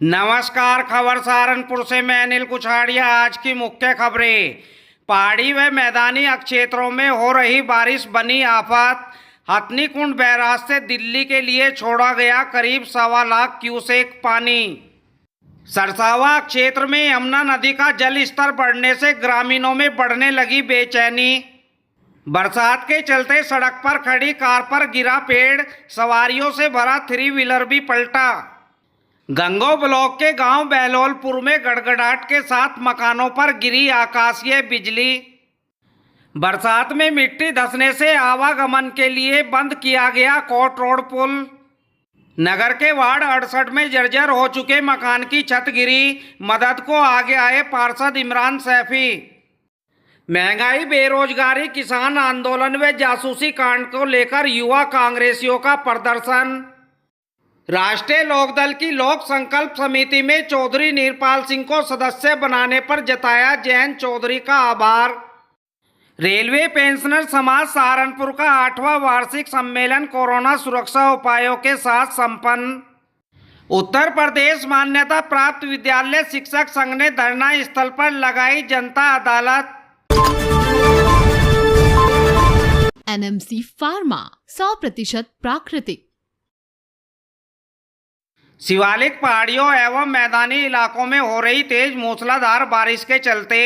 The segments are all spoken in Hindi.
नमस्कार। खबर सहारनपुर से मैं अनिल कुछाड़िया। आज की मुख्य खबरें। पहाड़ी व मैदानी क्षेत्रों में हो रही बारिश बनी आफत। हथनीकुंड बैराज से दिल्ली के लिए छोड़ा गया करीब 1.25 लाख क्यूसेक पानी। सरसावा क्षेत्र में यमुना नदी का जल स्तर बढ़ने से ग्रामीणों में बढ़ने लगी बेचैनी। बरसात के चलते सड़क पर खड़ी कार पर गिरा पेड़, सवारियों से भरा 3 व्हीलर भी पलटा। गंगो ब्लॉक के गांव बहलोलपुर में गड़गड़ाहट के साथ मकानों पर गिरी आकाशीय बिजली। बरसात में मिट्टी धंसने से आवागमन के लिए बंद किया गया कोट रोड पुल। नगर के वार्ड 68 में जर्जर हो चुके मकान की छत गिरी, मदद को आगे आए पार्षद इमरान सैफी। महंगाई, बेरोजगारी, किसान आंदोलन व जासूसी कांड को लेकर युवा कांग्रेसियों का प्रदर्शन। राष्ट्रीय लोकदल की लोक संकल्प समिति में चौधरी नीरपाल सिंह को सदस्य बनाने पर जताया जयंत चौधरी का आभार। रेलवे पेंशनर समाज सहारनपुर का 8वां वार्षिक सम्मेलन कोरोना सुरक्षा उपायों के साथ संपन्न। उत्तर प्रदेश मान्यता प्राप्त विद्यालय शिक्षक संघ ने धरना स्थल पर लगाई जनता अदालत। एनएमसी फार्मा 100% प्राकृतिक। शिवालिक पहाड़ियों एवं मैदानी इलाकों में हो रही तेज मूसलाधार बारिश के चलते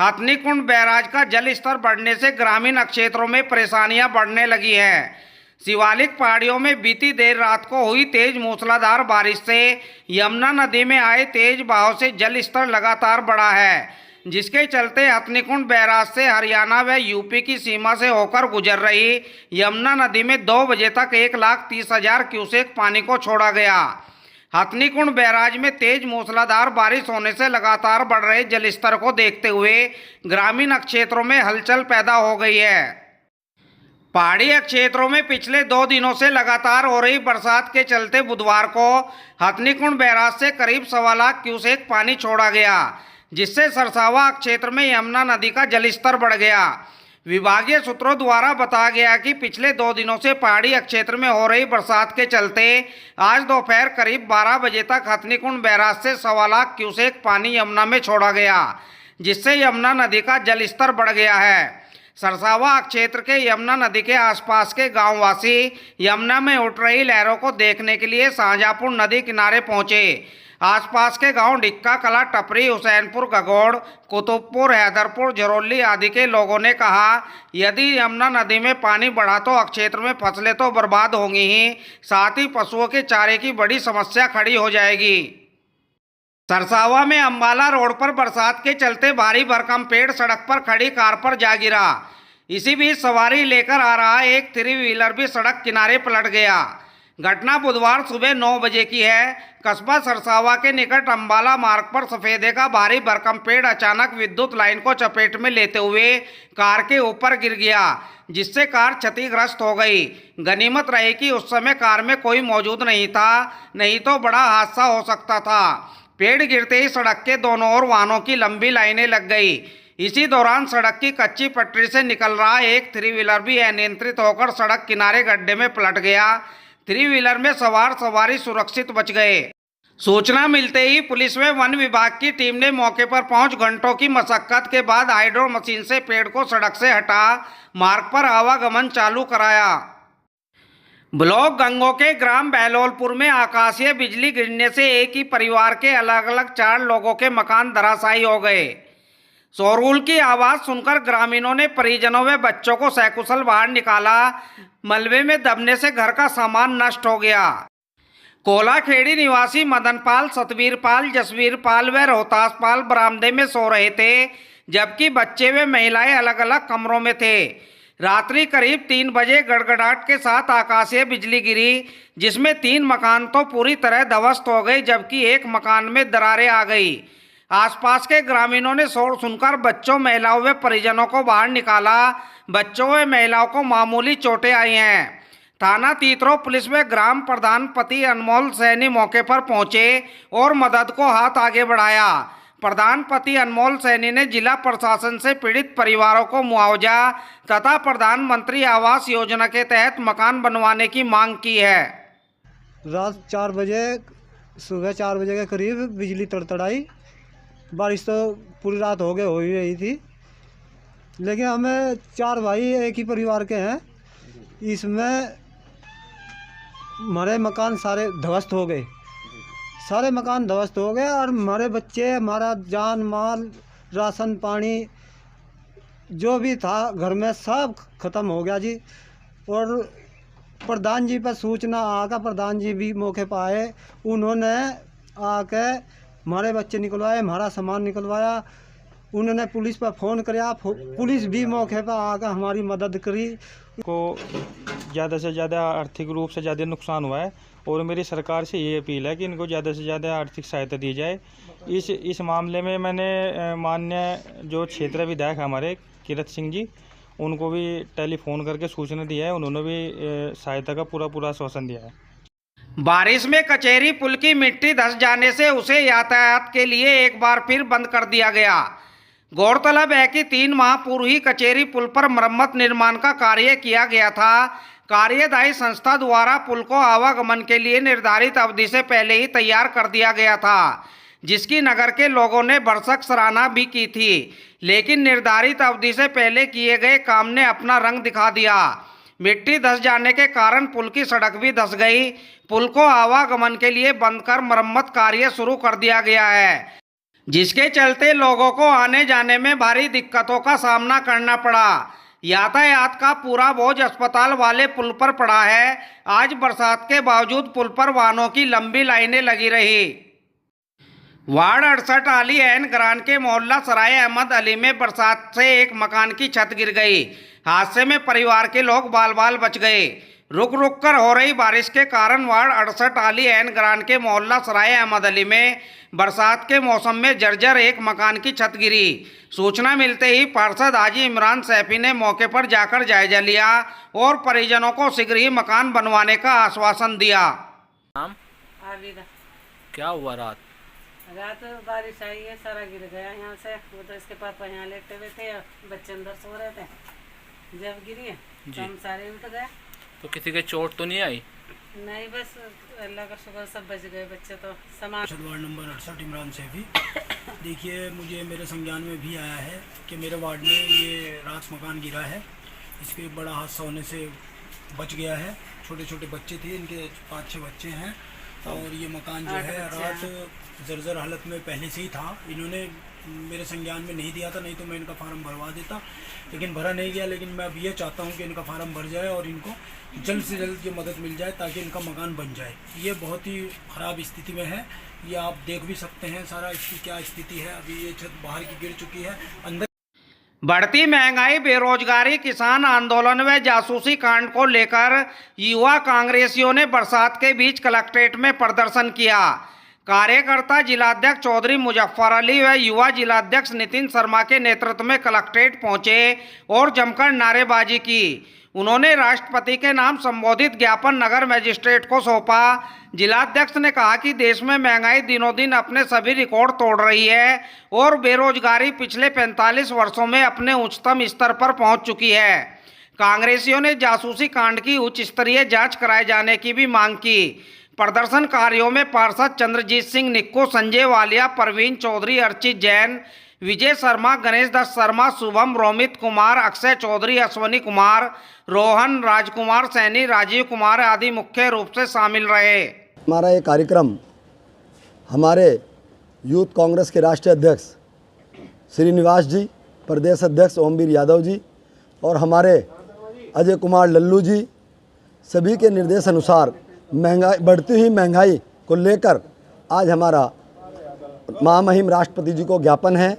हथनीकुंड बैराज का जल स्तर बढ़ने से ग्रामीण क्षेत्रों में परेशानियां बढ़ने लगी है। शिवालिक पहाड़ियों में बीती देर रात को हुई तेज मूसलाधार बारिश से यमुना नदी में आए तेज बहाव से जल स्तर लगातार बढ़ा है, जिसके चलते हथनीकुंड बैराज से हरियाणा व यूपी की सीमा से होकर गुजर रही यमुना नदी में 2 बजे तक 1,30,000 क्यूसेक पानी को छोड़ा गया। हथनीकुंड बैराज में तेज मूसलाधार बारिश होने से लगातार बढ़ रहे जलस्तर को देखते हुए ग्रामीण क्षेत्रों में हलचल पैदा हो गई है। पहाड़ी क्षेत्रों में पिछले 2 दिनों से लगातार हो रही बरसात के चलते बुधवार को हथनीकुंड बैराज से करीब 1.25 लाख क्यूसेक पानी छोड़ा गया, जिससे सरसावा क्षेत्र में यमुना नदी का जलस्तर बढ़ गया। विभागीय सूत्रों द्वारा बताया गया कि पिछले 2 दिनों से पहाड़ी क्षेत्र में हो रही बरसात के चलते आज दोपहर करीब 12 बजे तक हथनीकुंड बैराज से 1.25 लाख क्यूसेक पानी यमुना में छोड़ा गया, जिससे यमुना नदी का जलस्तर बढ़ गया है। सरसावा क्षेत्र के यमुना नदी के आसपास के गांववासी यमुना में उठ रही लहरों को देखने के लिए शाहजहाँपुर नदी किनारे पहुंचे। आसपास के गांव डिक्का कला, टपरी, हुसैनपुर, गगौड़, कुतुबपुर, हैदरपुर, झरोली आदि के लोगों ने कहा, यदि यमुना नदी में पानी बढ़ा तो क्षेत्र में फसलें तो बर्बाद होंगी ही, साथ ही पशुओं के चारे की बड़ी समस्या खड़ी हो जाएगी। सरसावा में अंबाला रोड पर बरसात के चलते भारी भरकम पेड़ सड़क पर खड़ी कार पर जा गिरा। इसी बीच सवारी लेकर आ रहा एक 3 व्हीलर भी सड़क किनारे पलट गया। घटना बुधवार सुबह 9 बजे की है। कस्बा सरसावा के निकट अंबाला मार्ग पर सफेदे का भारी भरकम पेड़ अचानक विद्युत लाइन को चपेट में लेते हुए कार के ऊपर गिर गया, जिससे कार क्षतिग्रस्त हो गई। गनीमत रही कि उस समय कार में कोई मौजूद नहीं था, नहीं तो बड़ा हादसा हो सकता था। पेड़ गिरते ही सड़क के दोनों ओर वाहनों की लंबी लाइनें लग गई। इसी दौरान सड़क की कच्ची पटरी से निकल रहा एक 3 व्हीलर भी अनियंत्रित होकर सड़क किनारे गड्ढे में पलट गया। 3 व्हीलर में सवार सवारी सुरक्षित बच गए। सूचना मिलते ही पुलिस व वन विभाग की टीम ने मौके पर पहुंच घंटों की मशक्कत के बाद हाइड्रो मशीन से पेड़ को सड़क से हटा मार्ग पर आवागमन चालू कराया। ब्लॉक गंगो के ग्राम बहलोलपुर में आकाशीय बिजली गिरने से एक ही परिवार के अलग अलग 4 लोगों के मकान धराशायी हो गए। शोरगुल की आवाज सुनकर ग्रामीणों ने परिजनों व बच्चों को सकुशल बाहर निकाला। मलबे में दबने से घर का सामान नष्ट हो गया। कोलाखेड़ी निवासी मदनपाल, सतवीरपाल, जसवीरपाल व रोहतासपाल बरामदे में सो रहे थे, जबकि बच्चे व महिलाएं अलग अलग कमरों में थे। रात्रि करीब 3 बजे गड़गड़ाहट के साथ आकाशीय बिजली गिरी, जिसमें 3 मकान तो पूरी तरह ध्वस्त हो गए, जबकि एक मकान में दरारें आ गई। आसपास के ग्रामीणों ने शोर सुनकर बच्चों, महिलाओं व परिजनों को बाहर निकाला। बच्चों व महिलाओं को मामूली चोटें आई हैं। थाना तीतरो पुलिस व ग्राम प्रधान पति अनमोल सैनी मौके पर पहुंचे और मदद को हाथ आगे बढ़ाया। प्रधान पति अनमोल सैनी ने जिला प्रशासन से पीड़ित परिवारों को मुआवजा तथा प्रधानमंत्री आवास योजना के तहत मकान बनवाने की मांग की है। रात 4 बजे सुबह 4 बजे के करीब बिजली तड़तड़ाई। बारिश तो पूरी रात हो ही रही थी, लेकिन हमें 4 भाई एक ही परिवार के हैं। इसमें हमारे मकान सारे ध्वस्त हो गए, सारे मकान ध्वस्त हो गए और हमारे बच्चे, हमारा जान माल, राशन पानी जो भी था घर में सब ख़त्म हो गया जी। और प्रधान जी पर सूचना आकर प्रधान जी भी मौके पर आए, उन्होंने आके हमारे बच्चे निकलवाए, हमारा सामान निकलवाया। उन्होंने पुलिस पर फ़ोन किया, पुलिस भी मौके पर आकर हमारी मदद करी। को ज़्यादा से ज़्यादा आर्थिक रूप से ज़्यादा नुकसान हुआ है और मेरी सरकार से ये अपील है कि इनको ज़्यादा से ज़्यादा आर्थिक सहायता दी जाए। इस मामले में मैंने माननीय जो क्षेत्रीय विधायक हमारे किरत सिंह जी, उनको भी टेलीफोन करके सूचना दी है। उन्होंने भी सहायता का पूरा आश्वासन दिया है। बारिश में कचेरी पुल की मिट्टी धंस जाने से उसे यातायात के लिए एक बार फिर बंद कर दिया गया। गौरतलब है कि 3 माह पूर्व ही कचेरी पुल पर मरम्मत निर्माण का कार्य किया गया था। कार्यदायी संस्था द्वारा पुल को आवागमन के लिए निर्धारित अवधि से पहले ही तैयार कर दिया गया था, जिसकी नगर के लोगों ने भरसक सराहना भी की थी। लेकिन निर्धारित अवधि से पहले किए गए काम ने अपना रंग दिखा दिया। मिट्टी धंस जाने के कारण पुल की सड़क भी धंस गई। पुल को आवागमन के लिए बंद कर मरम्मत कार्य शुरू कर दिया गया है, जिसके चलते लोगों को आने जाने में भारी दिक्कतों का सामना करना पड़ा। यातायात का पूरा बोझ अस्पताल वाले पुल पर पड़ा है। आज बरसात के बावजूद पुल पर वाहनों की लंबी लाइनें लगी रही। वार्ड 68 आली एन ग्रान के मोहल्ला सराय अहमद अली में बरसात से एक मकान की छत गिर गई। हादसे में परिवार के लोग बाल बाल बच गए। रुक रुक कर हो रही बारिश के कारण वार्ड 68 आली एन ग्रान के मोहल्ला सराय अहमद अली में बरसात के मौसम में जर्जर एक मकान की छत गिरी। सूचना मिलते ही पार्षद हाजी इमरान सैफी ने मौके पर जाकर जायजा लिया और परिजनों को शीघ्र ही मकान बनवाने का आश्वासन दिया। नाम? आबिदा। क्या हुआ रात? रात बारिश आई है, सारा गिर गया यहाँ से। वो तो इसके पापा यहाँ लेटे हुए थे, बच्चे अंदर सो रहे थे। जब गिरी तो हम सारे उठ गए। तो किसी के चोट तो नहीं आई? नहीं, बस अल्लाह का शुक्र सब बच गए बच्चे। तो सामान वार्ड नंबर 68 इमरान सैफी। देखिए, मुझे मेरे संज्ञान में भी आया है कि मेरे वार्ड में ये रात मकान गिरा है। इसके बड़ा हादसा होने से बच गया है। छोटे छोटे बच्चे थे, इनके 5-6 बच्चे हैं और ये मकान जो है रात जर्जर हालत में पहले से ही था। इन्होंने मेरे संज्ञान में नहीं दिया था, नहीं तो मैं इनका फार्म भरवा देता, लेकिन भरा नहीं गया। लेकिन मैं अब ये चाहता हूँ कि इनका फार्म भर जाए और इनको जल्द से जल्द ये मदद मिल जाए ताकि इनका मकान बन जाए। ये बहुत ही ख़राब स्थिति में है, ये आप देख भी सकते हैं सारा इसकी क्या स्थिति है। अभी ये छत बाहर की गिर चुकी है, अंदर। बढ़ती महंगाई, बेरोजगारी, किसान आंदोलन व जासूसी कांड को लेकर युवा कांग्रेसियों ने बरसात के बीच कलेक्ट्रेट में प्रदर्शन किया। कार्यकर्ता जिलाध्यक्ष चौधरी मुजफ्फर अली व युवा जिलाध्यक्ष नितिन शर्मा के नेतृत्व में कलेक्ट्रेट पहुंचे और जमकर नारेबाजी की। उन्होंने राष्ट्रपति के नाम संबोधित ज्ञापन नगर मजिस्ट्रेट को सौंपा। जिलाध्यक्ष ने कहा कि देश में महंगाई दिनों दिन अपने सभी रिकॉर्ड तोड़ रही है और बेरोजगारी पिछले 45 वर्षों में अपने उच्चतम स्तर पर पहुंच चुकी है। कांग्रेसियों ने जासूसी कांड की उच्च स्तरीय जांच कराए जाने की भी मांग की। प्रदर्शनकारियों में पार्षद चंद्रजीत सिंह निक्कू, संजय वालिया, परवीन चौधरी, अर्चित जैन, विजय शर्मा, गणेश दत्त शर्मा, शुभम, रोमित कुमार, अक्षय चौधरी, अश्वनी कुमार, रोहन, राजकुमार सैनी, राजीव कुमार आदि मुख्य रूप से शामिल रहे। हमारा ये कार्यक्रम हमारे यूथ कांग्रेस के राष्ट्रीय अध्यक्ष श्रीनिवास जी, प्रदेश अध्यक्ष ओमवीर यादव जी और हमारे अजय कुमार लल्लू जी सभी के निर्देश अनुसार महंगाई, बढ़ती हुई महंगाई को लेकर आज हमारा महामहिम राष्ट्रपति जी को ज्ञापन है।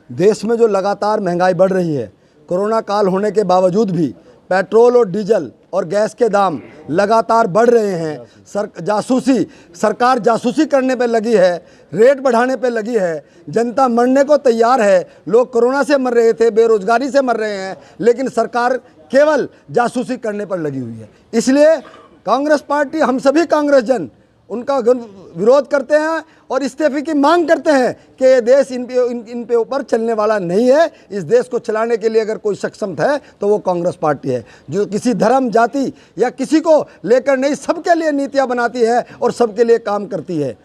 देश में जो लगातार महंगाई बढ़ रही है, कोरोना काल होने के बावजूद भी पेट्रोल और डीजल और गैस के दाम लगातार बढ़ रहे हैं। सरकार जासूसी करने पे लगी है, रेट बढ़ाने पे लगी है। जनता मरने को तैयार है। लोग कोरोना से मर रहे थे, बेरोजगारी से मर रहे हैं, लेकिन सरकार केवल जासूसी करने पर लगी हुई है। इसलिए कांग्रेस पार्टी, हम सभी कांग्रेस जन उनका विरोध करते हैं और इस्तीफे की मांग करते हैं कि ये देश इन पे ऊपर चलने वाला नहीं है। इस देश को चलाने के लिए अगर कोई सक्षम है तो वो कांग्रेस पार्टी है, जो किसी धर्म, जाति या किसी को लेकर नहीं, सबके लिए नीतियां बनाती है और सबके लिए काम करती है।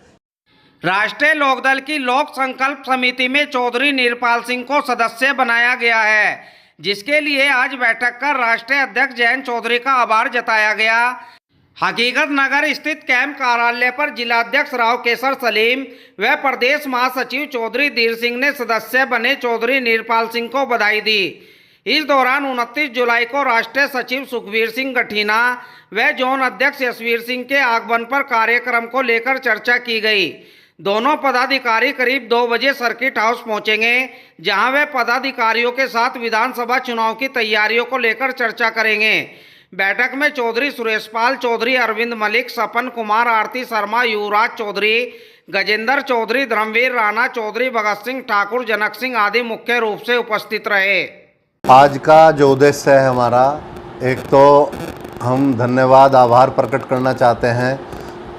राष्ट्रीय लोकदल की लोक संकल्प समिति में चौधरी नीरपाल सिंह को सदस्य बनाया गया है, जिसके लिए आज बैठक कर राष्ट्रीय अध्यक्ष जयंत चौधरी का आभार जताया गया। हकीकत नगर स्थित कैंप कार्यालय पर जिलाध्यक्ष राव केसर सलीम व प्रदेश महासचिव चौधरी धीर सिंह ने सदस्य बने चौधरी नीरपाल सिंह को बधाई दी। इस दौरान 29 जुलाई को राष्ट्रीय सचिव सुखबीर सिंह गठीना व जोन अध्यक्ष यशवीर सिंह के आगमन पर कार्यक्रम को लेकर चर्चा की गई। दोनों पदाधिकारी करीब 2 बजे सर्किट हाउस पहुंचेंगे, जहां वे पदाधिकारियों के साथ विधानसभा चुनाव की तैयारियों को लेकर चर्चा करेंगे। बैठक में चौधरी सुरेश पाल, चौधरी अरविंद मलिक, सपन कुमार, आरती शर्मा, युवराज चौधरी, गजेंद्र चौधरी, धर्मवीर राणा, चौधरी भगत सिंह ठाकुर, जनक सिंह आदि मुख्य रूप से उपस्थित रहे। आज का जो उद्देश्य है हमारा, एक तो हम धन्यवाद आभार प्रकट करना चाहते हैं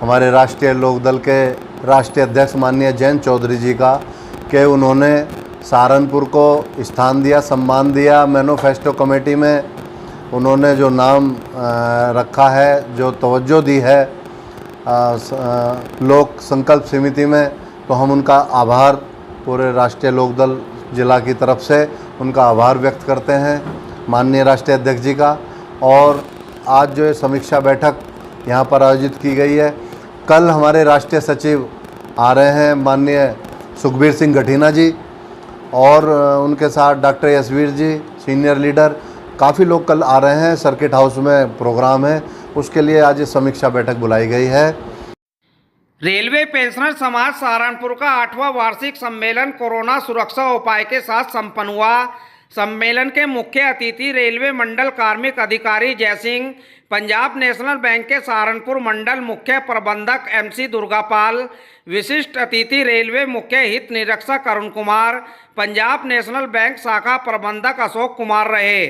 हमारे राष्ट्रीय लोकदल के राष्ट्रीय अध्यक्ष माननीय जयंत चौधरी जी का, कि उन्होंने सहारनपुर को स्थान दिया, सम्मान दिया। मैनिफेस्टो कमेटी में उन्होंने जो नाम रखा है, जो तवज्जो दी है लोक संकल्प समिति में, तो हम उनका आभार पूरे राष्ट्रीय लोकदल जिला की तरफ से उनका आभार व्यक्त करते हैं माननीय राष्ट्रीय अध्यक्ष जी का। और आज जो समीक्षा बैठक यहाँ पर आयोजित की गई है, कल हमारे राष्ट्रीय सचिव आ रहे हैं माननीय सुखबीर सिंह गठीना जी, और उनके साथ डॉक्टर यशवीर जी सीनियर लीडर, काफ़ी लोग कल आ रहे हैं। सर्किट हाउस में प्रोग्राम है, उसके लिए आज समीक्षा बैठक बुलाई गई है। रेलवे पेंशनर समाज सहारनपुर का 8वां वार्षिक सम्मेलन कोरोना सुरक्षा उपाय के साथ संपन्न हुआ। सम्मेलन के मुख्य अतिथि रेलवे मंडल कार्मिक अधिकारी जय सिंह, पंजाब नेशनल बैंक के सहारनपुर मंडल मुख्य प्रबंधक MC दुर्गापाल, विशिष्ट अतिथि रेलवे मुख्य हित निरीक्षक अरुण कुमार, पंजाब नेशनल बैंक शाखा प्रबंधक अशोक कुमार रहे।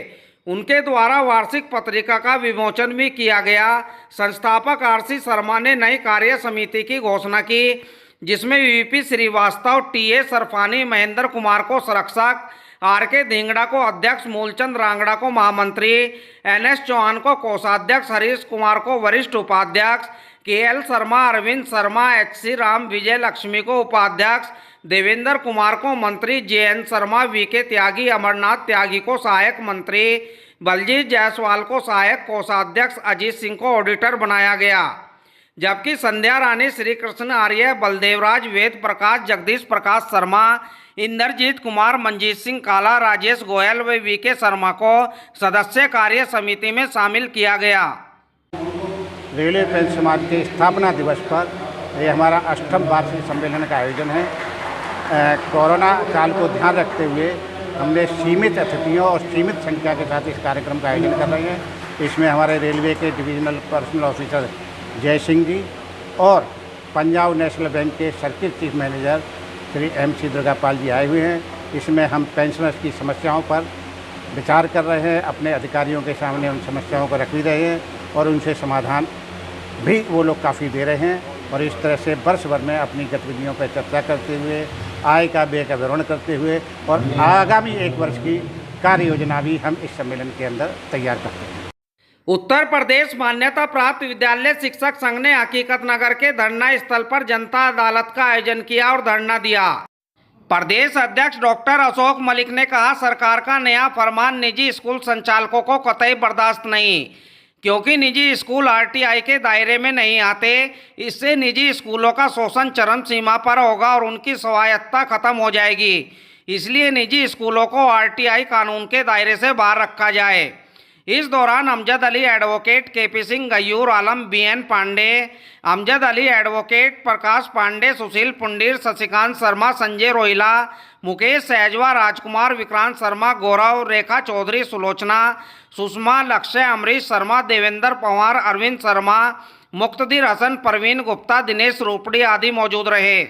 उनके द्वारा वार्षिक पत्रिका का विमोचन भी किया गया। संस्थापक RC शर्मा ने नई कार्य समिति की घोषणा की, जिसमें VP श्रीवास्तव, TA सरफानी, महेंद्र कुमार को संरक्षक, RK धिंगड़ा को अध्यक्ष, मूलचंद रांगड़ा को महामंत्री, NS चौहान को कोषाध्यक्ष, हरीश कुमार को वरिष्ठ उपाध्यक्ष, KL शर्मा, अरविंद शर्मा, HC राम, विजय लक्ष्मी को उपाध्यक्ष, देवेंद्र कुमार को मंत्री, JN शर्मा, VK त्यागी, अमरनाथ त्यागी को सहायक मंत्री, बलजीत जायसवाल को सहायक कोषाध्यक्ष, अजीत सिंह को ऑडिटर बनाया गया। जबकि संध्या रानी, श्री कृष्ण आर्य, बलदेवराज, वेद प्रकाश, जगदीश प्रकाश शर्मा, इंद्रजीत कुमार, मंजीत सिंह काला, राजेश गोयल व VK शर्मा को सदस्य कार्य समिति में शामिल किया गया। रेलवे पेंशन समाज के स्थापना दिवस पर ये हमारा 8वां वार्षिक सम्मेलन का आयोजन है। कोरोना काल को ध्यान रखते हुए हमने सीमित अतिथियों और सीमित संख्या के साथ इस कार्यक्रम का आयोजन कर रहे हैं। इसमें हमारे रेलवे के डिविजनल पर्सनल ऑफिसर जय सिंह जी और पंजाब नेशनल बैंक के circuit chief manager Shri MC Durgapal ji आए हुए हैं। इसमें हम पेंशनर्स की समस्याओं पर विचार कर रहे हैं, अपने अधिकारियों के सामने उन समस्याओं को रख भी रहे हैं और उनसे समाधान भी वो लोग काफ़ी दे रहे हैं। और इस तरह से वर्ष भर में अपनी गतिविधियों पर चर्चा करते हुए, आय का व्यय का विवरण करते हुए और आगामी 1 वर्ष की कार्य योजना भी हम इस सम्मेलन के अंदर तैयार करते हैं। उत्तर प्रदेश मान्यता प्राप्त विद्यालय शिक्षक संघ ने हकीकत नगर के धरना स्थल पर जनता अदालत का आयोजन किया और धरना दिया। प्रदेश अध्यक्ष डॉक्टर अशोक मलिक ने कहा, सरकार का नया फरमान निजी स्कूल संचालकों को कतई बर्दाश्त नहीं, क्योंकि निजी स्कूल RTI के दायरे में नहीं आते। इससे निजी स्कूलों का शोषण चरम सीमा पर होगा और उनकी स्वायत्तता खत्म हो जाएगी। इसलिए निजी स्कूलों को RTI कानून के दायरे से बाहर रखा जाए। इस दौरान अमजद अली एडवोकेट, KP सिंह, गयूर आलम, BN पांडे, अमजद अली एडवोकेट, प्रकाश पांडे, सुशील पुंडीर, शशिकांत शर्मा, संजय रोहिला, मुकेश सहजवा, राजकुमार, विक्रांत शर्मा, गौरव, रेखा चौधरी, सुलोचना, सुषमा, लक्ष्य, अमरीश शर्मा, देवेंद्र पवार, अरविंद शर्मा, मुक्तदीर हसन, परवीन गुप्ता, दिनेश रूपड़ी आदि मौजूद रहे।